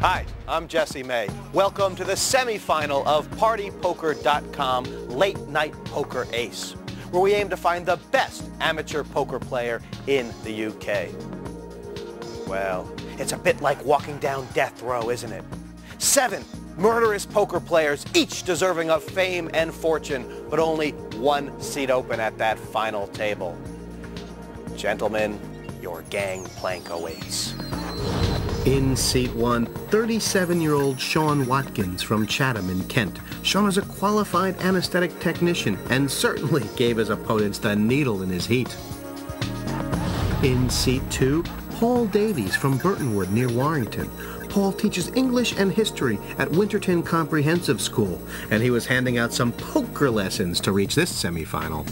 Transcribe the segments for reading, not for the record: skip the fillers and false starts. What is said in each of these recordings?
Hi, I'm Jesse May. Welcome to the semifinal of PartyPoker.com Late Night Poker Ace, where we aim to find the best amateur poker player in the UK. Well, it's a bit like walking down death row, isn't it? 7 murderous poker players, each deserving of fame and fortune, but only one seat open at that final table. Gentlemen, your gangplank awaits. In seat 1, 37-year-old Sean Watkins from Chatham in Kent. Sean is a qualified anesthetic technician and certainly gave his opponents the needle in his heat. In seat 2, Paul Davies from Burtonwood near Warrington. Paul teaches English and history at Winterton Comprehensive School, and he was handing out some poker lessons to reach this semifinal.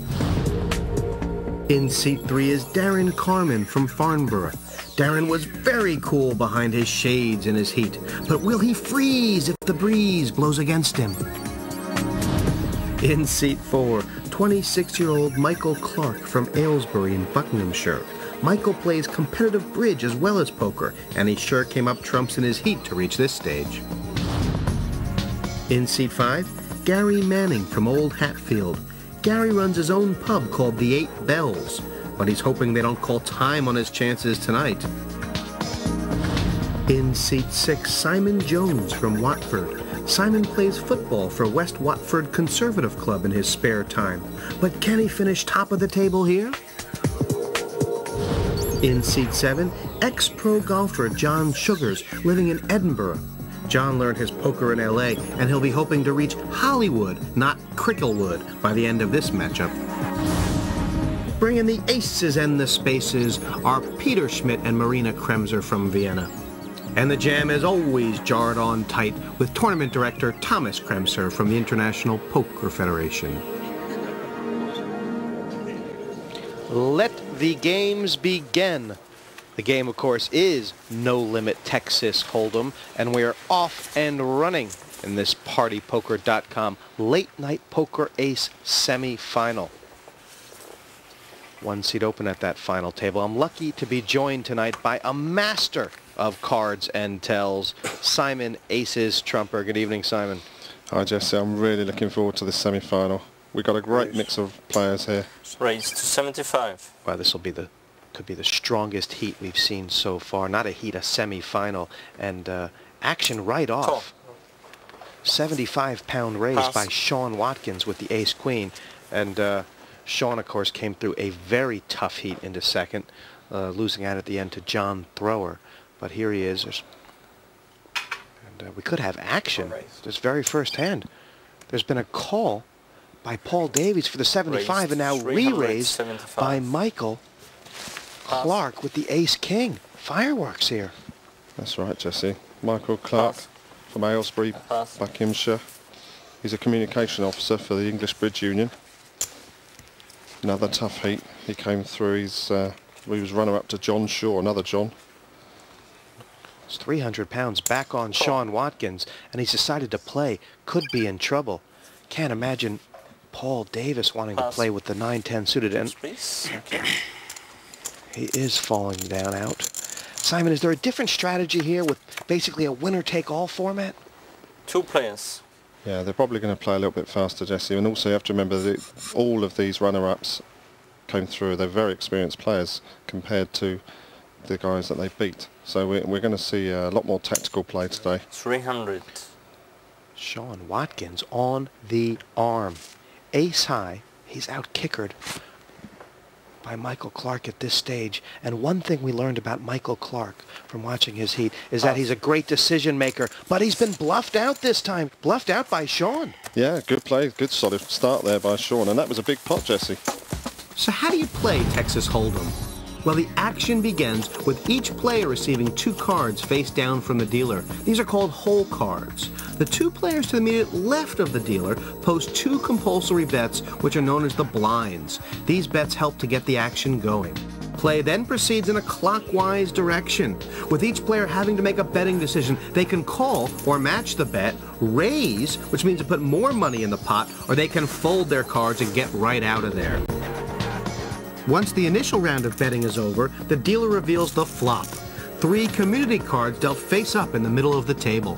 In seat 3 is Darren Carman from Farnborough. Darren was very cool behind his shades in his heat, but will he freeze if the breeze blows against him? In seat 4, 26-year-old Michael Clark from Aylesbury in Buckinghamshire. Michael plays competitive bridge as well as poker, and he sure came up trumps in his heat to reach this stage. In seat 5, Gary Manning from Old Hatfield. Gary runs his own pub called the 8 Bells, but he's hoping they don't call time on his chances tonight. In seat 6, Simon Jones from Watford. Simon plays football for West Watford Conservative Club in his spare time, but can he finish top of the table here? In seat 7, ex-pro golfer John Sugars, living in Edinburgh. John learned his poker in LA, and he'll be hoping to reach Hollywood, not Cricklewood, by the end of this matchup. Bringing the aces and the spaces are Peter Schmidt and Marina Kremser from Vienna. And the jam is always jarred on tight with tournament director Thomas Kremser from the International Poker Federation. Let the games begin. The game, of course, is No Limit Texas Hold'em, and we are off and running in this PartyPoker.com Late Night Poker Ace semi-final. One seat open at that final table. I'm lucky to be joined tonight by a master of cards and tells, Simon Aces Trumper. Good evening, Simon. Hi, Jesse. I'm really looking forward to this semi-final. We've got a great mix of players here. Raised to 75. Well, this will be could be the strongest heat we've seen so far. Not a heat, a semi-final, and action right off. 75-pound raise Pass by Sean Watkins with the ace-queen, and Sean, of course, came through a very tough heat into second, losing out at the end to John Thrower. But here he is, and we could have action. This very first hand. There's been a call by Paul Davies for the 75, and now re-raised by Michael Clark with the ace-king. Fireworks here. That's right, Jesse. Michael Clark from Aylesbury, Buckinghamshire. He's a communication officer for the English Bridge Union. Another tough heat. He came through. He was runner-up to John Shaw, another John. It's 300 pounds back on Sean Watkins, and he's decided to play. Could be in trouble. Can't imagine Paul Davis wanting to play with the 9-10 suited, and he is falling down out. Simon, is there a different strategy here with basically a winner-take-all format? 2 players. Yeah, they're probably going to play a little bit faster, Jesse. And also you have to remember that all of these runner-ups came through. They're very experienced players compared to the guys that they beat. So we're going to see a lot more tactical play today. 300. Sean Watkins on the arm. Ace high. He's out-kickered by Michael Clark at this stage. And one thing we learned about Michael Clark from watching his heat is that he's a great decision maker, but he's been bluffed out this time. Bluffed out by Sean. Yeah, good play. Good solid start there by Sean. And that was a big pot, Jesse. So how do you play Texas Hold'em? Well, the action begins with each player receiving 2 cards face down from the dealer. These are called hole cards. The 2 players to the immediate left of the dealer post 2 compulsory bets, which are known as the blinds. These bets help to get the action going. Play then proceeds in a clockwise direction. With each player having to make a betting decision, they can call or match the bet, raise, which means to put more money in the pot, or they can fold their cards and get right out of there. Once the initial round of betting is over, the dealer reveals the flop. 3 community cards dealt face up in the middle of the table.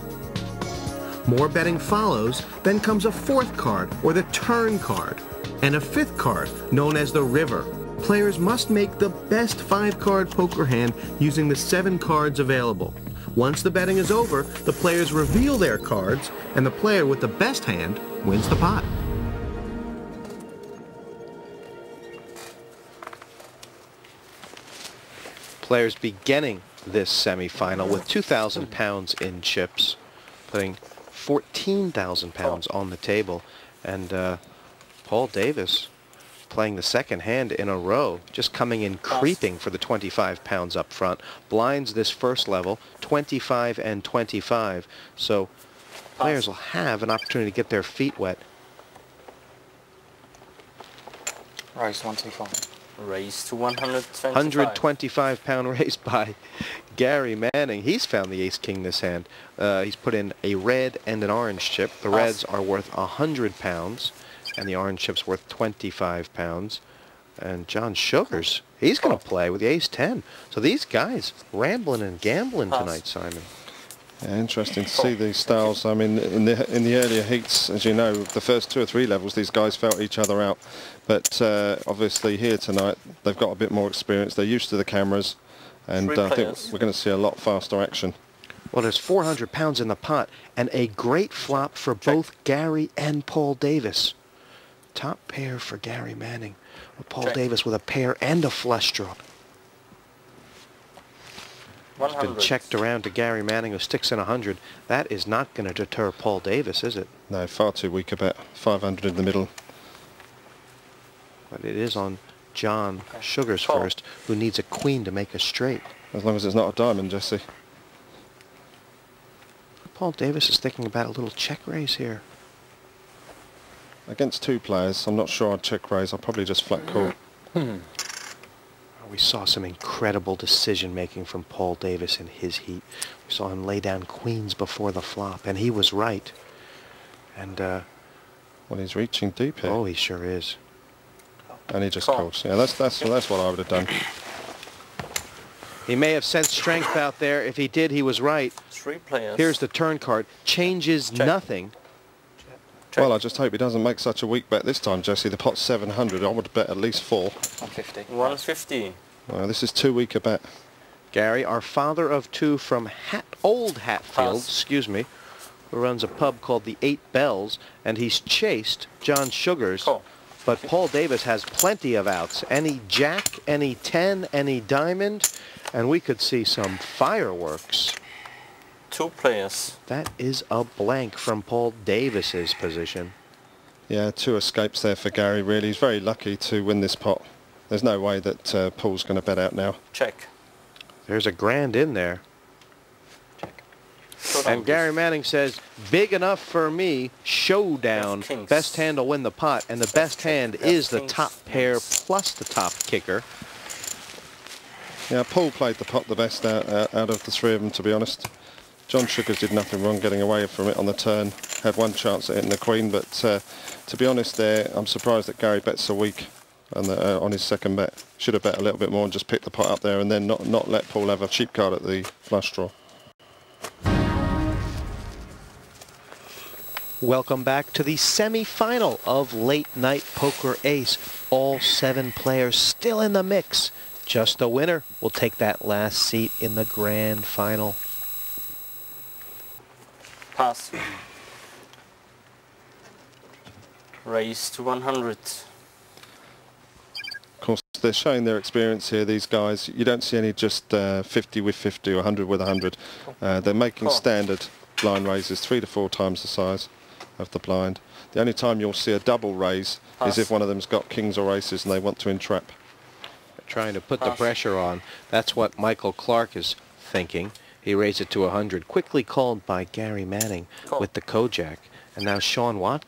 More betting follows, then comes a 4th card, or the turn card, and a 5th card, known as the river. Players must make the best 5-card poker hand using the 7 cards available. Once the betting is over, the players reveal their cards, and the player with the best hand wins the pot. Players beginning this semifinal with 2,000 pounds in chips, putting 14,000 pounds on the table, and Paul Davis playing the second hand in a row, just coming in creeping for the 25 pounds up front. Blinds this first level, 25 and 25, so players will have an opportunity to get their feet wet. Raise 125. Raise to 125. 125 pound raise by Gary Manning. He's found the ace-king this hand. He's put in a red and an orange chip. The reds are worth 100 pounds, and the orange chip's worth 25 pounds. And John Sugars, he's going to play with the ace-10. So these guys rambling and gambling tonight, Simon. Yeah, interesting to see these styles. I mean, in the earlier heats, as you know, the first 2 or 3 levels, these guys felt each other out. But obviously here tonight, they've got a bit more experience. They're used to the cameras, and I think we're going to see a lot faster action. Well, there's 400 pounds in the pot, and a great flop for both Gary and Paul Davis. Top pair for Gary Manning, with Paul Davis with a pair and a flush draw. It's been checked around to Gary Manning, who sticks in 100. That is not going to deter Paul Davis, is it? No, far too weak a bet. 500 in the middle. But it is on John Sugars first, who needs a queen to make a straight. As long as it's not a diamond, Jesse. Paul Davis is thinking about a little check raise here. Against 2 players, I'm not sure I'd check raise. I'll probably just flat call. We saw some incredible decision-making from Paul Davis in his heat. We saw him lay down queens before the flop, and he was right. And, well, he's reaching deep here. Oh, he sure is. And he just calls. Yeah, that's what I would have done. He may have sensed strength out there. If he did, he was right. 3 players. Here's the turn card. Changes nothing. Well, I just hope he doesn't make such a weak bet this time, Jesse. The pot's 700. I would bet at least 4. 150. 150. This is too weak a bet. Gary, our father of 2 from Old Hatfield, excuse me, who runs a pub called the 8 Bells, and he's chased John Sugars. But Paul Davis has plenty of outs. Any jack, any 10, any diamond, and we could see some fireworks. 2 players. That is a blank from Paul Davis's position. Yeah, 2 escapes there for Gary, really. He's very lucky to win this pot. There's no way that Paul's going to bet out now. Check. There's a grand in there. And Gary Manning says, big enough for me, showdown. Best hand will win the pot, and the best hand is the top pair plus the top kicker. Yeah, Paul played the pot the best out of the 3 of them, to be honest. John Sugars did nothing wrong getting away from it on the turn. Had 1 chance at hitting the queen, but to be honest there, I'm surprised that Gary bet so weak on his second bet. Should have bet a little bit more and just picked the pot up there and then not let Paul have a cheap card at the flush draw. Welcome back to the semi-final of Late Night Poker Ace. All 7 players still in the mix. Just a winner will take that last seat in the grand final. Pass. Raise to 100. Of course, they're showing their experience here, these guys. You don't see any just 50 with 50 or 100 with 100. They're making standard blind raises 3 to 4 times the size of the blind. The only time you'll see a double raise is if one of them's got kings or aces and they want to entrap. Trying to put the pressure on. That's what Michael Clark is thinking. He raised it to 100, quickly called by Gary Manning with the Kojak. And now Sean Watkins